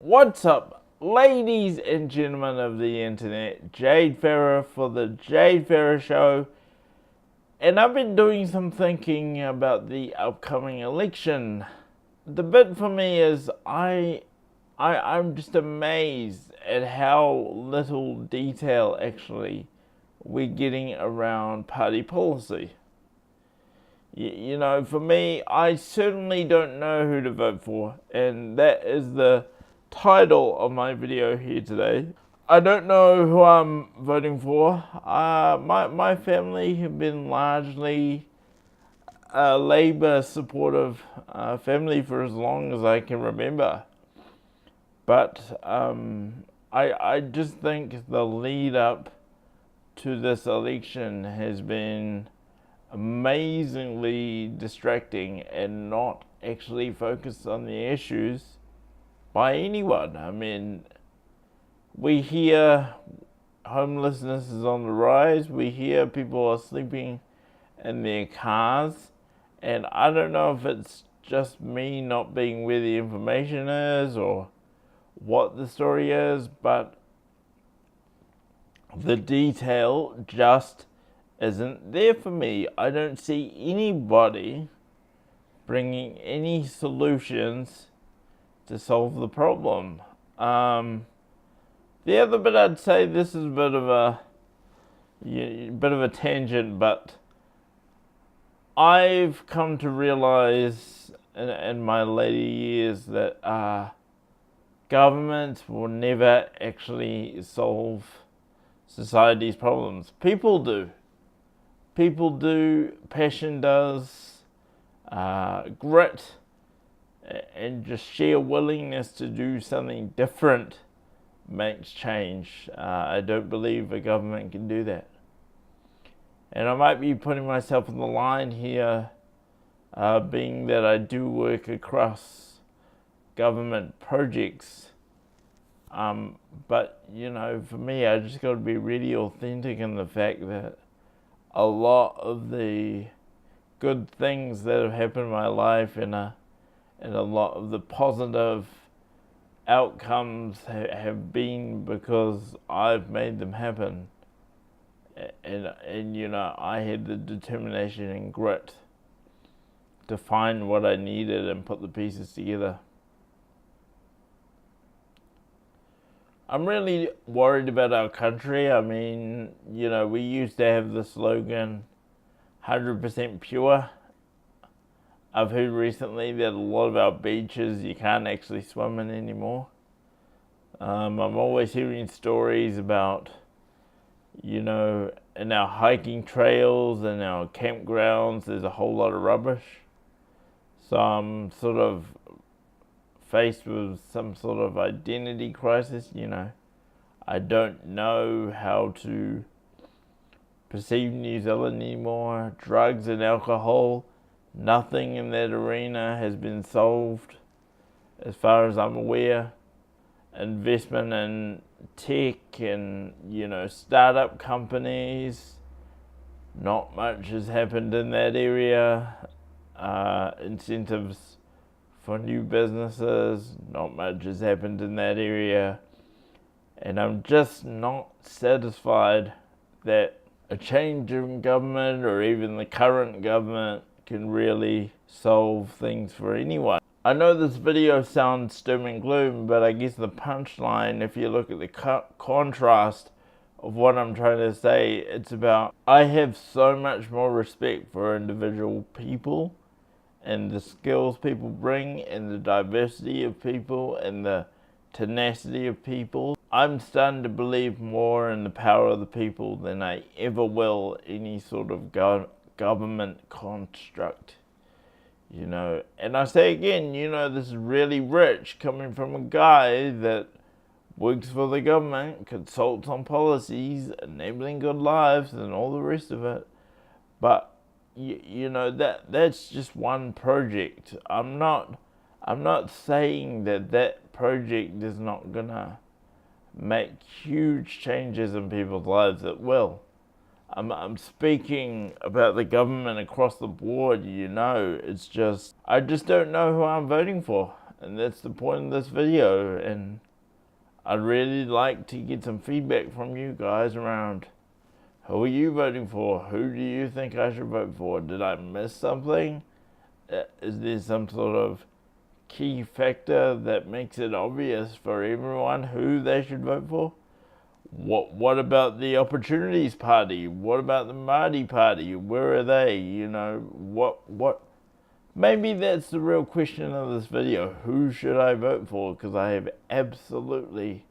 What's up, ladies and gentlemen of the internet? Jade Farrar for the Jade Farrar Show. And I've been doing some thinking about the upcoming election. The bit for me is I'm just amazed at how little detail actually we're getting around party policy. You know, for me, I certainly don't know who to vote for, and that is the title of my video here today. I don't know who I'm voting for. My family have been largely a Labour supportive family for as long as I can remember. But I just think the lead up to this election has been amazingly distracting and not actually focused on the issues by anyone. I mean, we hear homelessness is on the rise. We hear people are sleeping in their cars. And I don't know if it's just me not being where the information is or what the story is, but the detail just isn't there for me. I don't see anybody bringing any solutions to solve the problem. The other bit I'd say, this is a bit of a tangent, but I've come to realize in my later years that governments will never actually solve society's problems. People do. People do. Passion does. Grit and just sheer willingness to do something different makes change. I don't believe a government can do that. And I might be putting myself on the line here, being that I do work across government projects. But, you know, for me, I just got to be really authentic in the fact that a lot of the good things that have happened in my life and a lot of the positive outcomes have been because I've made them happen. And you know, I had the determination and grit to find what I needed and put the pieces together. I'm really worried about our country. I mean, you know, we used to have the slogan 100% pure. I've heard recently that a lot of our beaches you can't actually swim in anymore. I'm always hearing stories about, you know, in our hiking trails and our campgrounds, there's a whole lot of rubbish. So I'm sort of faced with some sort of identity crisis, you know. I don't know how to perceive New Zealand anymore. Drugs and alcohol, nothing in that arena has been solved as far as I'm aware. Investment in tech and, you know, startup companies, not much has happened in that area. Incentives for new businesses, not much has happened in that area. And I'm just not satisfied that a change in government or even the current government can really solve things for anyone. I know this video sounds doom and gloom, but I guess the punchline, if you look at the contrast of what I'm trying to say, it's about I have so much more respect for individual people and the skills people bring and the diversity of people and the tenacity of people. I'm starting to believe more in the power of the people than I ever will any sort of government construct. You know, and I say again, you know, this is really rich coming from a guy that works for the government, consults on policies, enabling good lives and all the rest of it. But you know, that's just one project. I'm not saying that project is not gonna make huge changes in people's lives. It will. I'm speaking about the government across the board, you know. It's just, I just don't know who I'm voting for. And that's the point of this video. And I'd really like to get some feedback from you guys around who are you voting for? Who do you think I should vote for? Did I miss something? Is there some sort of key factor that makes it obvious for everyone who they should vote for? What about the Opportunities Party? What about the Māori Party? Where are they? What? Maybe that's the real question of this video. Who should I vote for? Because I have absolutely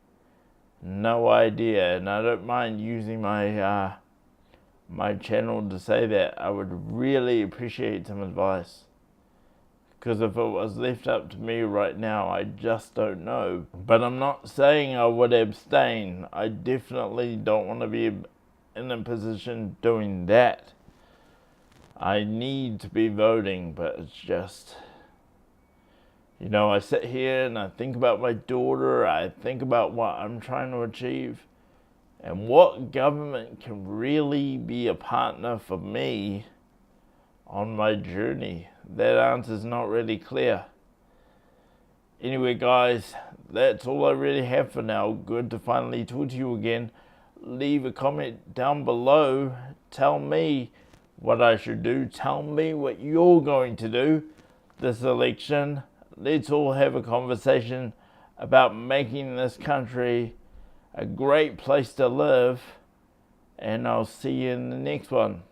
no idea, and I don't mind using my my channel to say that. I would really appreciate some advice. Because if it was left up to me right now, I just don't know. But I'm not saying I would abstain. I definitely don't want to be in a position doing that. I need to be voting, but it's just, I sit here and I think about my daughter. I think about what I'm trying to achieve. And what government can really be a partner for me on my journey? That answer's not really clear. Anyway, guys, that's all I really have for now. Good to finally talk to you again. Leave a comment down below. Tell me what I should do. Tell me what you're going to do this election. Let's all have a conversation about making this country a great place to live. And I'll see you in the next one.